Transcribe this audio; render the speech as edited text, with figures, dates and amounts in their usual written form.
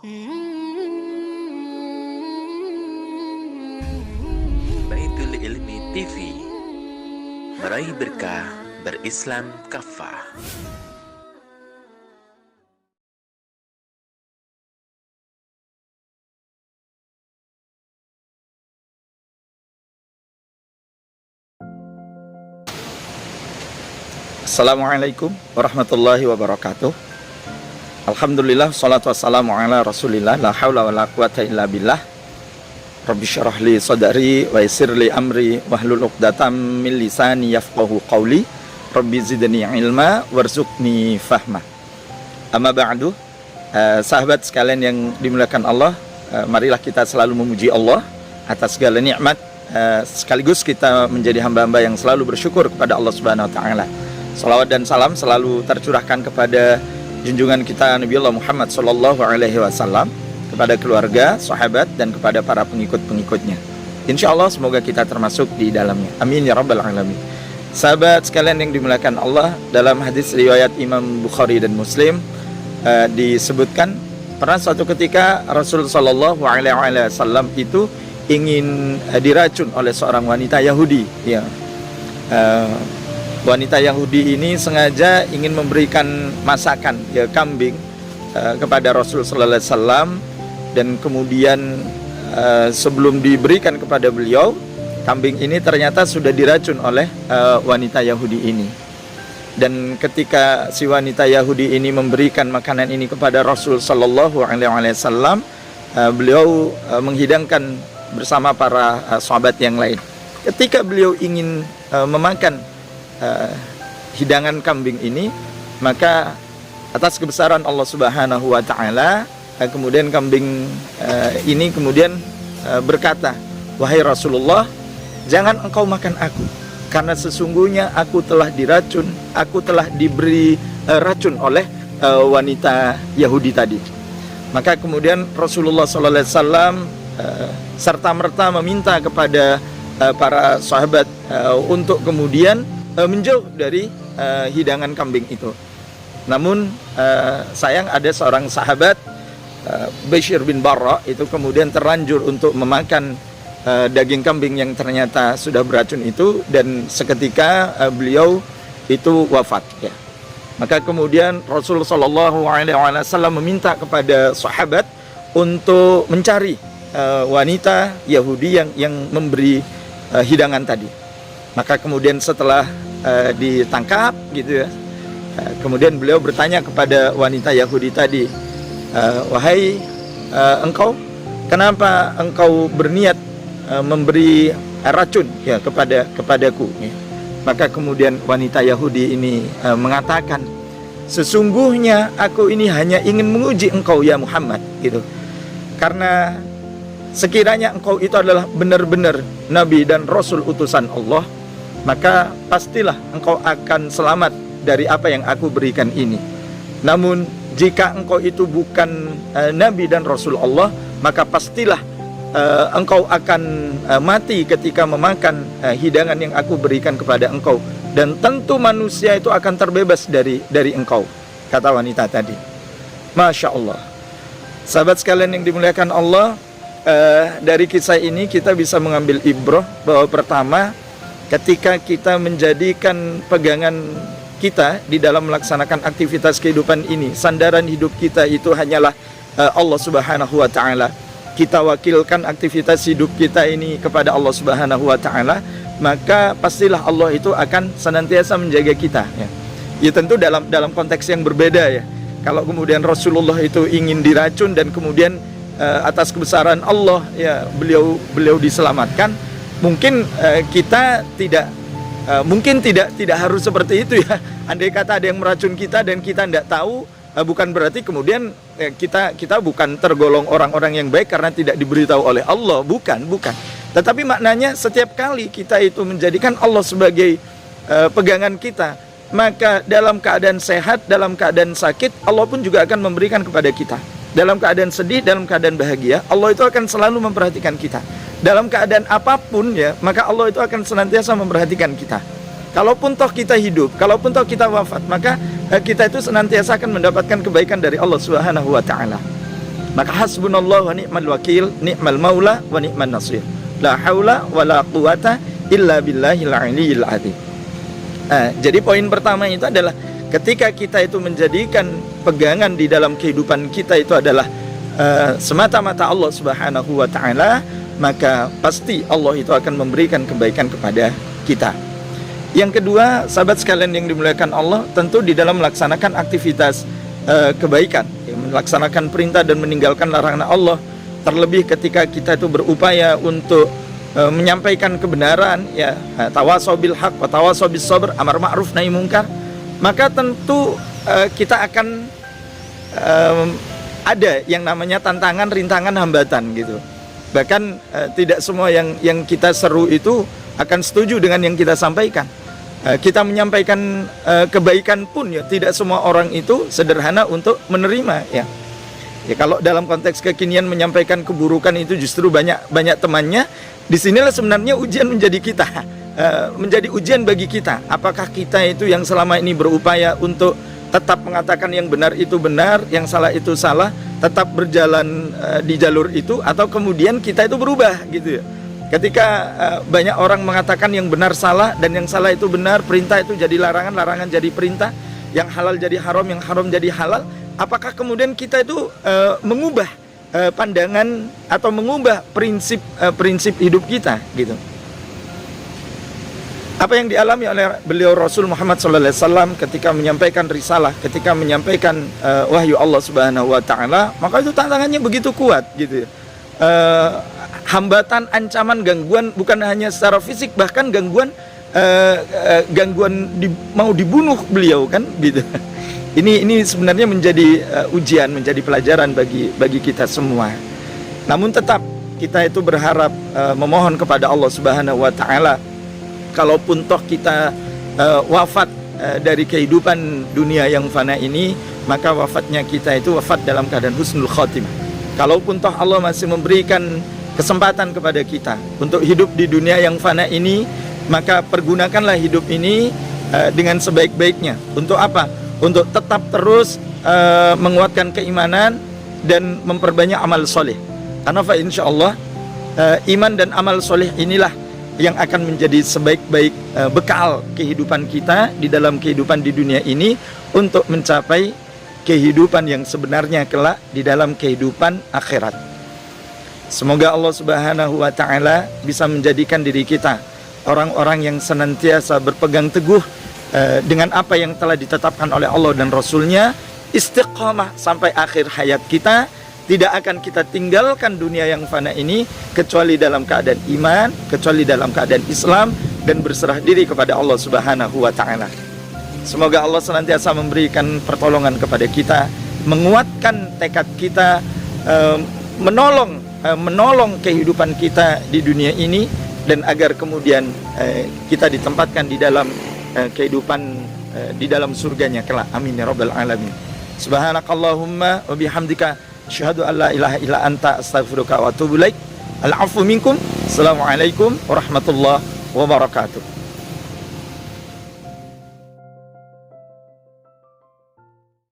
Baitul Ilmi TV, meraih berkah berislam kafah. Assalamualaikum warahmatullahi wabarakatuh. Alhamdulillah, salatu wassalamu ala rasulillah, la hawla wa la quwata illa billah. Rabbi syarah li sadari wa yassir li amri wahlul uqdatam min lisani yafqahu qawli. Rabbi zidni ilma warzuqni fahma. Amma ba'du, sahabat sekalian yang dimuliakan Allah, marilah kita selalu memuji Allah atas segala nikmat, sekaligus kita menjadi hamba-hamba yang selalu bersyukur kepada Allah Subhanahu wa taala. Salawat dan salam selalu tercurahkan kepada junjungan kita Nabi Allah Muhammad sallallahu alaihi wasallam, kepada keluarga, sahabat, dan kepada para pengikut-pengikutnya. Insya Allah semoga kita termasuk di dalamnya. Amin ya rabbal alamin. Sahabat sekalian yang dimuliakan Allah, dalam hadis riwayat Imam Bukhari dan Muslim disebutkan pernah suatu ketika Rasul sallallahu alaihi wasallam itu ingin diracun oleh seorang wanita Yahudi. Ya. Wanita Yahudi ini sengaja ingin memberikan masakan, ya, kambing kepada Rasul sallallahu alaihi wasallam, dan kemudian sebelum diberikan kepada beliau, kambing ini ternyata sudah diracun oleh wanita Yahudi ini. Dan ketika si wanita Yahudi ini memberikan makanan ini kepada Rasul sallallahu alaihi wasallam, beliau menghidangkan bersama para sahabat yang lain. Ketika beliau ingin memakan hidangan kambing ini, maka atas kebesaran Allah Subhanahu wa taala, kemudian kambing ini kemudian berkata, "Wahai Rasulullah, jangan engkau makan aku, karena sesungguhnya aku telah diracun, aku telah diberi racun oleh wanita Yahudi tadi." Maka kemudian Rasulullah sallallahu alaihi wasallam serta-merta meminta kepada para sahabat untuk kemudian menjauh dari hidangan kambing itu. Namun sayang ada seorang sahabat, Bashir bin Barra, itu kemudian terlanjur untuk memakan daging kambing yang ternyata sudah beracun itu, dan seketika beliau itu wafat, ya. Maka kemudian Rasulullah Shallallahu Alaihi Wasallam meminta kepada sahabat untuk mencari wanita Yahudi yang memberi hidangan tadi. Maka kemudian setelah ditangkap gitu ya, kemudian beliau bertanya kepada wanita Yahudi tadi, "Wahai engkau, kenapa engkau berniat memberi racun, ya, kepadaku?" Ya. Maka kemudian wanita Yahudi ini mengatakan, "Sesungguhnya aku ini hanya ingin menguji engkau ya Muhammad," gitu. Karena sekiranya engkau itu adalah benar-benar Nabi dan Rasul utusan Allah, maka pastilah engkau akan selamat dari apa yang aku berikan ini. Namun jika engkau itu bukan Nabi dan Rasul Allah, maka pastilah engkau akan mati ketika memakan hidangan yang aku berikan kepada engkau, dan tentu manusia itu akan terbebas dari engkau, kata wanita tadi. Masya Allah. Sahabat sekalian yang dimuliakan Allah, dari kisah ini kita bisa mengambil ibrah bahwa pertama, ketika kita menjadikan pegangan kita di dalam melaksanakan aktivitas kehidupan ini, sandaran hidup kita itu hanyalah Allah Subhanahu wa taala, kita wakilkan aktivitas hidup kita ini kepada Allah Subhanahu wa taala, maka pastilah Allah itu akan senantiasa menjaga kita, ya. Ya tentu dalam konteks yang berbeda, ya. Kalau kemudian Rasulullah itu ingin diracun dan kemudian atas kebesaran Allah, ya, beliau diselamatkan, mungkin kita tidak harus seperti itu, ya. Andai kata ada yang meracun kita dan kita tidak tahu, bukan berarti kemudian kita bukan tergolong orang-orang yang baik karena tidak diberitahu oleh Allah, bukan. Tetapi maknanya setiap kali kita itu menjadikan Allah sebagai pegangan kita, maka dalam keadaan sehat, dalam keadaan sakit, Allah pun juga akan memberikan kepada kita. Dalam keadaan sedih, dalam keadaan bahagia, Allah itu akan selalu memperhatikan kita. Dalam keadaan apapun, ya, maka Allah itu akan senantiasa memperhatikan kita. Kalaupun toh kita hidup, kalaupun toh kita wafat, maka kita itu senantiasa akan mendapatkan kebaikan dari Allah Subhanahu wa taala. Maka hasbunallah wa ni'mal wakil, ni'mal maula wa ni'man nasir. La haula wa la quwata illa billahil aliyyil azim. Jadi poin pertama itu adalah ketika kita itu menjadikan pegangan di dalam kehidupan kita itu adalah semata-mata Allah Subhanahu wa taala, maka pasti Allah itu akan memberikan kebaikan kepada kita. Yang kedua, sahabat sekalian yang dimuliakan Allah, tentu di dalam melaksanakan aktivitas kebaikan, melaksanakan perintah dan meninggalkan larangan Allah, terlebih ketika kita itu berupaya untuk menyampaikan kebenaran, ya, tawasau bil haq wa tawasau bis sabr, amar ma'ruf nahi mungkar, maka tentu kita akan ada yang namanya tantangan, rintangan, hambatan gitu. Bahkan tidak semua yang kita seru itu akan setuju dengan yang kita sampaikan. Kita menyampaikan kebaikan pun ya tidak semua orang itu sederhana untuk menerima, ya. Ya, kalau dalam konteks kekinian menyampaikan keburukan itu justru banyak temannya. Disinilah sebenarnya ujian menjadi kita, menjadi ujian bagi kita. Apakah kita itu yang selama ini berupaya untuk tetap mengatakan yang benar itu benar, yang salah itu salah, tetap berjalan di jalur itu, atau kemudian kita itu berubah gitu ya. Ketika banyak orang mengatakan yang benar salah dan yang salah itu benar, perintah itu jadi larangan, larangan jadi perintah, yang halal jadi haram, yang haram jadi halal, apakah kemudian kita itu mengubah pandangan atau mengubah prinsip hidup kita gitu? Apa yang dialami oleh beliau Rasul Muhammad SAW ketika menyampaikan risalah, ketika menyampaikan wahyu Allah Subhanahu wa taala, maka itu tantangannya begitu kuat gitu ya. Hambatan, ancaman, gangguan bukan hanya secara fisik, bahkan gangguan mau dibunuh beliau kan gitu. Ini sebenarnya menjadi ujian, menjadi pelajaran bagi kita semua. Namun tetap kita itu berharap memohon kepada Allah Subhanahu wa taala, kalaupun toh kita wafat dari kehidupan dunia yang fana ini, maka wafatnya kita itu wafat dalam keadaan husnul khotimah. Kalaupun toh Allah masih memberikan kesempatan kepada kita untuk hidup di dunia yang fana ini, maka pergunakanlah hidup ini dengan sebaik-baiknya. Untuk apa? Untuk tetap terus menguatkan keimanan dan memperbanyak amal soleh. Karena insyaallah iman dan amal soleh inilah yang akan menjadi sebaik-baik bekal kehidupan kita di dalam kehidupan di dunia ini untuk mencapai kehidupan yang sebenarnya kelak di dalam kehidupan akhirat. Semoga Allah Subhanahu wa taala bisa menjadikan diri kita orang-orang yang senantiasa berpegang teguh dengan apa yang telah ditetapkan oleh Allah dan Rasulnya, istiqamah sampai akhir hayat kita. Tidak akan kita tinggalkan dunia yang fana ini kecuali dalam keadaan iman, kecuali dalam keadaan Islam, dan berserah diri kepada Allah Subhanahu wa taala. Semoga Allah senantiasa memberikan pertolongan kepada kita, menguatkan tekad kita, menolong kehidupan kita di dunia ini, dan agar kemudian kita ditempatkan di dalam kehidupan di dalam surganya kelak. Amin ya rabbal alamin. Subhanakallahumma wa bihamdika asyhadu an la ilaha illa anta astaghfiruka wa atubu ilaik. Al-'afwu minkum. Assalamualaikum warahmatullahi wabarakatuh.